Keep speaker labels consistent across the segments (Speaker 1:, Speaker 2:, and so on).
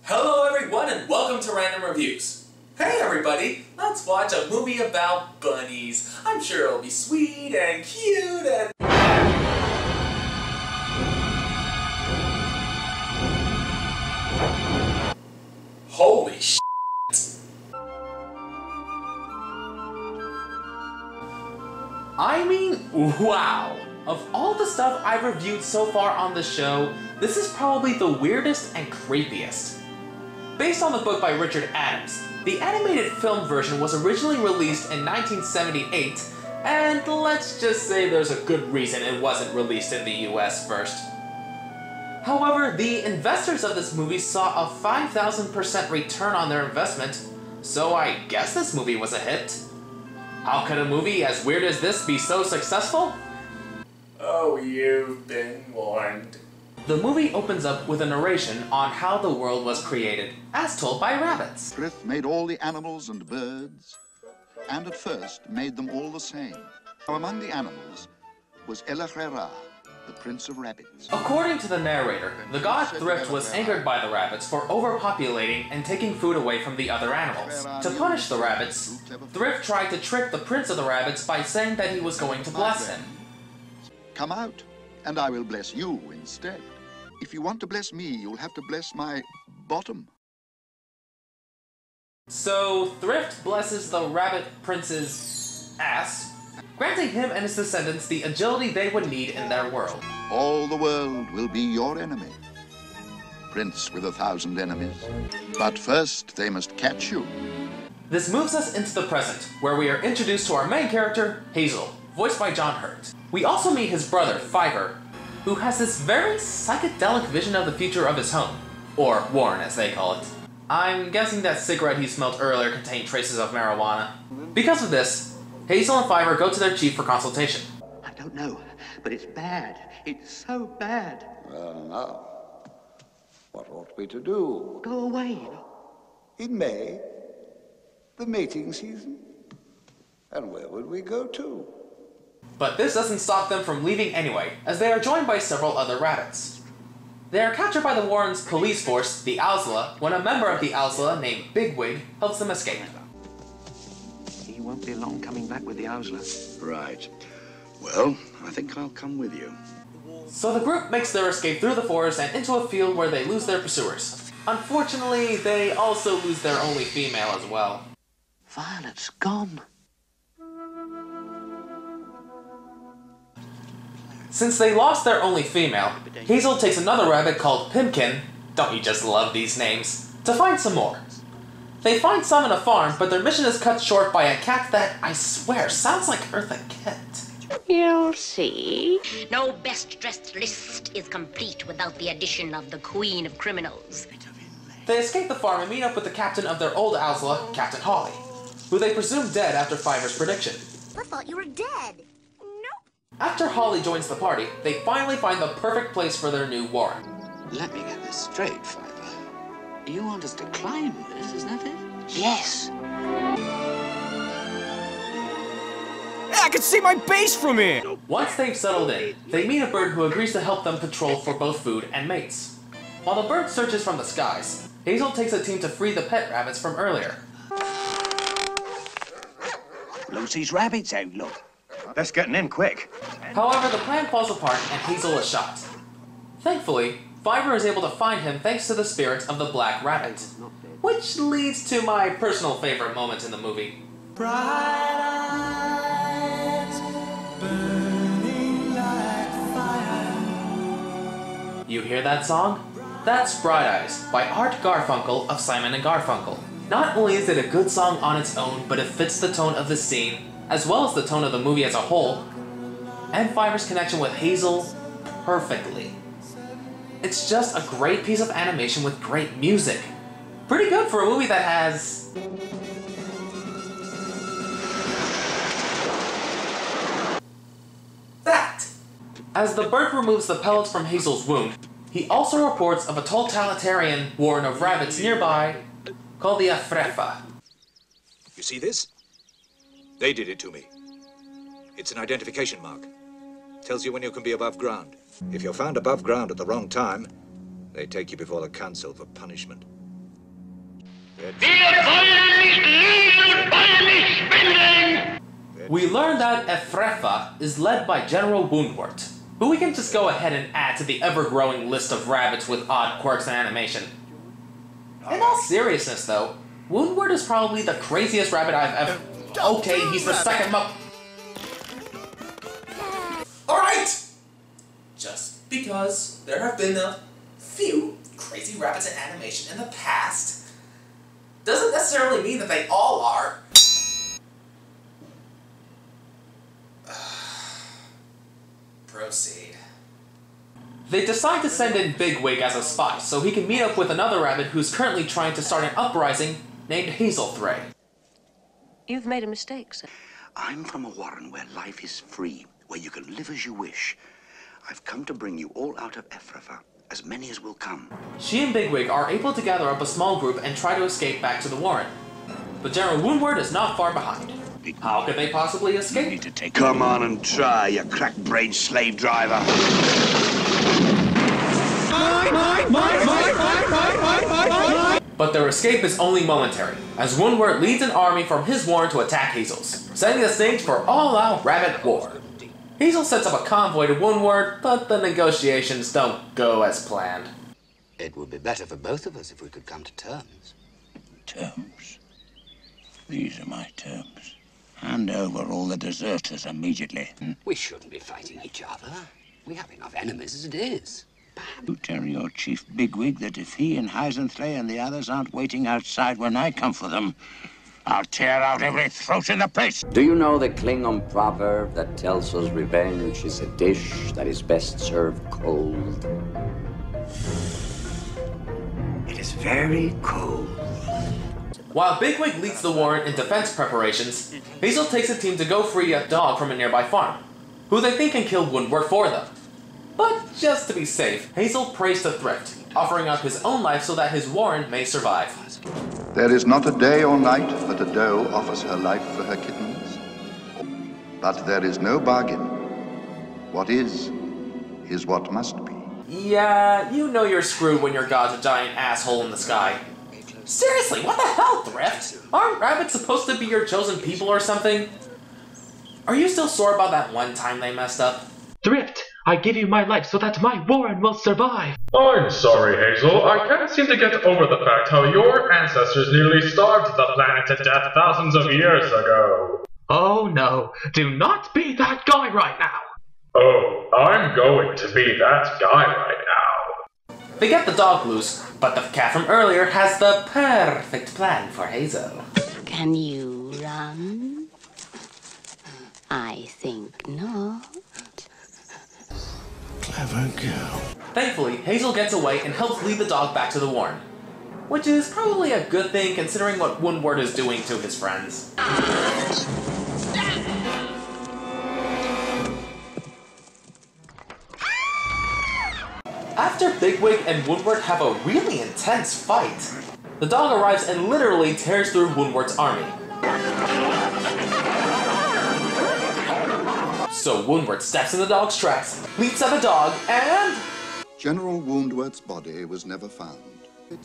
Speaker 1: Hello everyone and welcome to Random Reviews. Hey everybody, let's watch a movie about bunnies. I'm sure it'll be sweet and cute and... Holy shit. I mean, wow. Of all the stuff I've reviewed so far on the show, this is probably the weirdest and creepiest. Based on the book by Richard Adams, the animated film version was originally released in 1978, and let's just say there's a good reason it wasn't released in the US first. However, the investors of this movie saw a 5,000% return on their investment, so I guess this movie was a hit. How could a movie as weird as this be so successful? Oh, you've been warned. The movie opens up with a narration on how the world was created, as told by rabbits.
Speaker 2: Frith made all the animals and birds, and at first made them all the same. Now among the animals was Elachera, the prince of rabbits.
Speaker 1: According to the narrator, the god Thrift was angered by the rabbits for overpopulating and taking food away from the other animals. To punish the rabbits, Thrift tried to trick the prince of the rabbits by saying that he was going to bless him.
Speaker 2: Come out, and I will bless you instead. If you want to bless me, you'll have to bless my bottom.
Speaker 1: So Thrift blesses the rabbit prince's ass, granting him and his descendants the agility they would need in their world.
Speaker 2: All the world will be your enemy, prince with 1,000 enemies. But first, they must catch you.
Speaker 1: This moves us into the present, where we are introduced to our main character, Hazel, voiced by John Hurt. We also meet his brother, Fiver, who has this very psychedelic vision of the future of his home, or Warren as they call it. I'm guessing that cigarette he smelled earlier contained traces of marijuana. Because of this, Hazel and Fiver go to their chief for consultation.
Speaker 3: I don't know, but it's bad. It's so bad.
Speaker 4: Well, now, what ought we to do?
Speaker 3: Go away.
Speaker 4: In May, the mating season? And where would we go to?
Speaker 1: But this doesn't stop them from leaving anyway, as they are joined by several other rabbits. They are captured by the Warrens' police force, the Owsla, when a member of the Owsla named Bigwig helps them escape.
Speaker 3: He won't be long coming back with the Owsla.
Speaker 4: Right. Well, I think I'll come with you.
Speaker 1: So the group makes their escape through the forest and into a field where they lose their pursuers. Unfortunately, they also lose their only female as well.
Speaker 3: Violet's gone.
Speaker 1: Since they lost their only female, Hazel takes another rabbit called Pimkin, don't you just love these names, to find some more. They find some in a farm, but their mission is cut short by a cat that, I swear, sounds like Eartha Kitt.
Speaker 5: You'll see. No best-dressed list is complete without the addition of the Queen of Criminals.
Speaker 1: They escape the farm and meet up with the captain of their old Owsla, Captain Holly, who they presume dead after Fiver's prediction.
Speaker 6: I thought you were dead.
Speaker 1: After Holly joins the party, they finally find the perfect place for their new warren.
Speaker 3: Let me get this straight, Fiver. You want us to climb this, is that it? Yes.
Speaker 7: I can see my base from here!
Speaker 1: Once they've settled in, they meet a bird who agrees to help them patrol for both food and mates. While the bird searches from the skies, Hazel takes a team to free the pet rabbits from earlier.
Speaker 3: Lucy's rabbits out, look.
Speaker 7: Let's get in quick.
Speaker 1: However, the plan falls apart and Hazel is shot. Thankfully, Fiver is able to find him thanks to the spirit of the Black Rabbit, which leads to my personal favorite moment in the movie. Bright eyes, burning like fire. You hear that song? That's Bright Eyes by Art Garfunkel of Simon & Garfunkel. Not only is it a good song on its own, but it fits the tone of the scene, as well as the tone of the movie as a whole, and Fiver's connection with Hazel perfectly. It's just a great piece of animation with great music. Pretty good for a movie that has... that! As the bird removes the pellets from Hazel's wound, he also reports of a totalitarian warren of rabbits nearby called the Afrefa.
Speaker 8: You see this? They did it to me. It's an identification mark. Tells you when you can be above ground. If you're found above ground at the wrong time, they take you before the council for punishment.
Speaker 1: We learned that Efrefa is led by General Woundwort, who we can just go ahead and add to the ever-growing list of rabbits with odd quirks and animation. In all seriousness though, Woundwort is probably the craziest rabbit I've ever... Okay, he's the second Alright! Just because there have been a few crazy rabbits in animation in the past, doesn't necessarily mean that they all are. Proceed. They decide to send in Bigwig as a spy, so he can meet up with another rabbit who's currently trying to start an uprising named Hazelthray.
Speaker 5: You've made a mistake, sir.
Speaker 3: I'm from a warren where life is free, where you can live as you wish. I've come to bring you all out of Efrefa, as many as will come.
Speaker 1: She and Bigwig are able to gather up a small group and try to escape back to the warren. But General Woundwort is not far behind. How could they possibly escape?
Speaker 3: Come on and try, you crack-brained slave driver.
Speaker 1: But their escape is only momentary, as Woundwort leads an army from his warren to attack Hazel's, setting the stage for all-out rabbit war. Hazel sets up a convoy to Woundwort, but the negotiations don't go as planned.
Speaker 3: It would be better for both of us if we could come to terms.
Speaker 6: Terms? These are my terms. Hand over all the deserters immediately.
Speaker 3: We shouldn't be fighting each other. We have enough enemies as it is.
Speaker 6: You tell your chief Bigwig that if he and Hazelthray and the others aren't waiting outside when I come for them, I'll tear out every throat in the place.
Speaker 9: Do you know the Klingon proverb that tells us revenge is a dish that is best served cold?
Speaker 6: It is very cold.
Speaker 1: While Bigwig leads the warren in defense preparations, Hazel takes a team to go free a dog from a nearby farm, who they think can kill Woundwort for them. But just to be safe, Hazel prays to Thrift, offering up his own life so that his warren may survive.
Speaker 2: There is not a day or night but a doe offers her life for her kittens. But there is no bargain. What is what must be.
Speaker 1: Yeah, you know you're screwed when your god's a giant asshole in the sky. Seriously, what the hell, Thrift? Aren't rabbits supposed to be your chosen people or something? Are you still sore about that one time they messed up?
Speaker 10: Thrift, I give you my life so that my warren will survive.
Speaker 11: I'm sorry, Hazel. I can't seem to get over the fact how your ancestors nearly starved the planet to death thousands of years ago.
Speaker 10: Oh no, do not be that guy right now.
Speaker 11: Oh, I'm going to be that guy right now.
Speaker 1: They get the dog loose, but the cat from earlier has the perfect plan for Hazel.
Speaker 5: Can you run? I think not.
Speaker 6: Clever girl.
Speaker 1: Thankfully, Hazel gets away and helps lead the dog back to the warren, which is probably a good thing considering what Woundwort is doing to his friends. After Bigwig and Woundwort have a really intense fight, the dog arrives and literally tears through Woundwort's army. So Woundwort steps in the dog's tracks, leaps at the dog, and...
Speaker 2: General Woundwort's body was never found.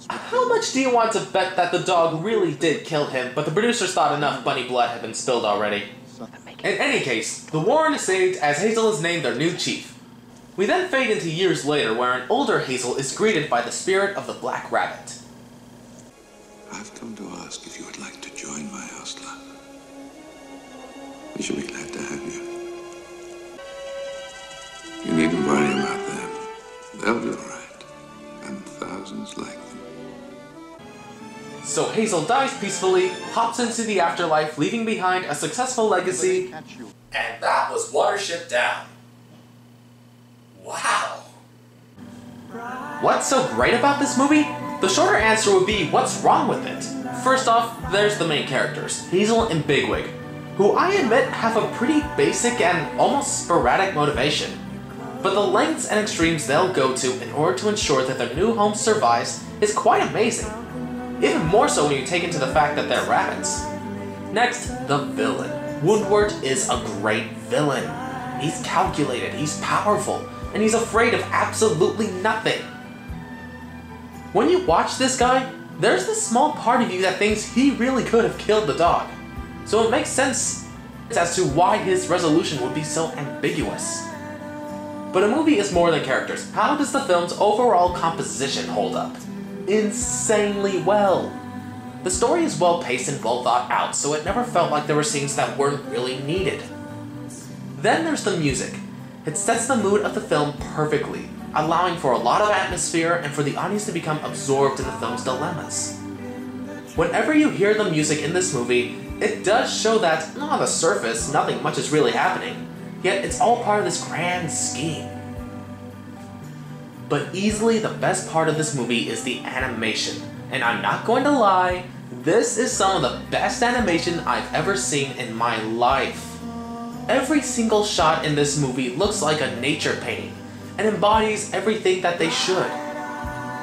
Speaker 1: How much do you want to bet that the dog really did kill him, but the producers thought enough bunny blood had been spilled already? In any case, the warren is saved as Hazel is named their new chief. We then fade into years later where an older Hazel is greeted by the spirit of the Black Rabbit.
Speaker 12: I've come to ask if you would like to join my house club. We shall be glad to have you. You needn't worry about them. They'll be all right. And thousands like them.
Speaker 1: So Hazel dies peacefully, hops into the afterlife, leaving behind a successful legacy, and that was Watership Down. Wow! What's so great about this movie? The shorter answer would be, what's wrong with it? First off, there's the main characters, Hazel and Bigwig, who I admit have a pretty basic and almost sporadic motivation. But the lengths and extremes they'll go to in order to ensure that their new home survives is quite amazing. Even more so when you take into the fact that they're rabbits. Next, the villain. Woundwort is a great villain. He's calculated, he's powerful, and he's afraid of absolutely nothing. When you watch this guy, there's this small part of you that thinks he really could have killed the dog. So it makes sense as to why his resolution would be so ambiguous. But a movie is more than characters. How does the film's overall composition hold up? Insanely well. The story is well paced and well thought out, so it never felt like there were scenes that weren't really needed. Then there's the music. It sets the mood of the film perfectly, allowing for a lot of atmosphere and for the audience to become absorbed in the film's dilemmas. Whenever you hear the music in this movie, it does show that, on the surface, nothing much is really happening, yet it's all part of this grand scheme. But easily the best part of this movie is the animation, and I'm not going to lie, this is some of the best animation I've ever seen in my life. Every single shot in this movie looks like a nature painting, and embodies everything that they should.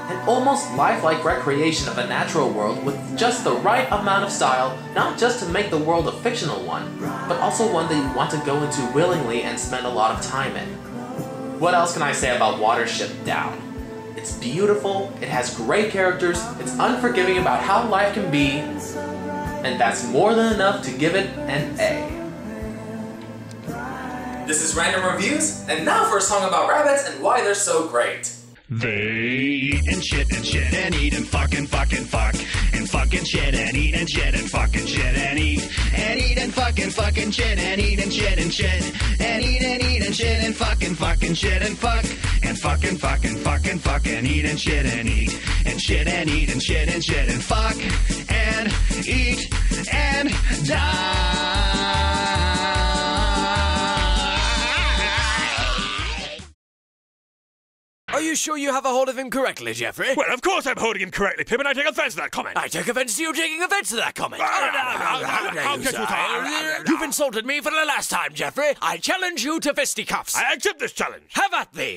Speaker 1: An almost lifelike recreation of a natural world with just the right amount of style, not just to make the world a fictional one, but also one that you want to go into willingly and spend a lot of time in. What else can I say about Watership Down? It's beautiful, it has great characters, it's unforgiving about how life can be, and that's more than enough to give it an A. This is Random Reviews, and now for a song about rabbits and why they're so great.
Speaker 13: They eat and shit and eat and fucking fuck and fucking shit and eat and shit and fucking shit and eat and fucking shit and eat and shit and eat and shit and fucking shit and fuck and fucking eat and shit and eat and shit and eat and shit and fuck and eat and die.
Speaker 7: Are you sure you have a hold of him correctly, Geoffrey?
Speaker 14: Well, of course I'm holding him correctly, Pip, and I take offense to that comment.
Speaker 7: I take offense to you taking offense to that comment. You've insulted me for the last time, Geoffrey. I challenge you to fisticuffs.
Speaker 14: I accept this challenge.
Speaker 7: Have at thee.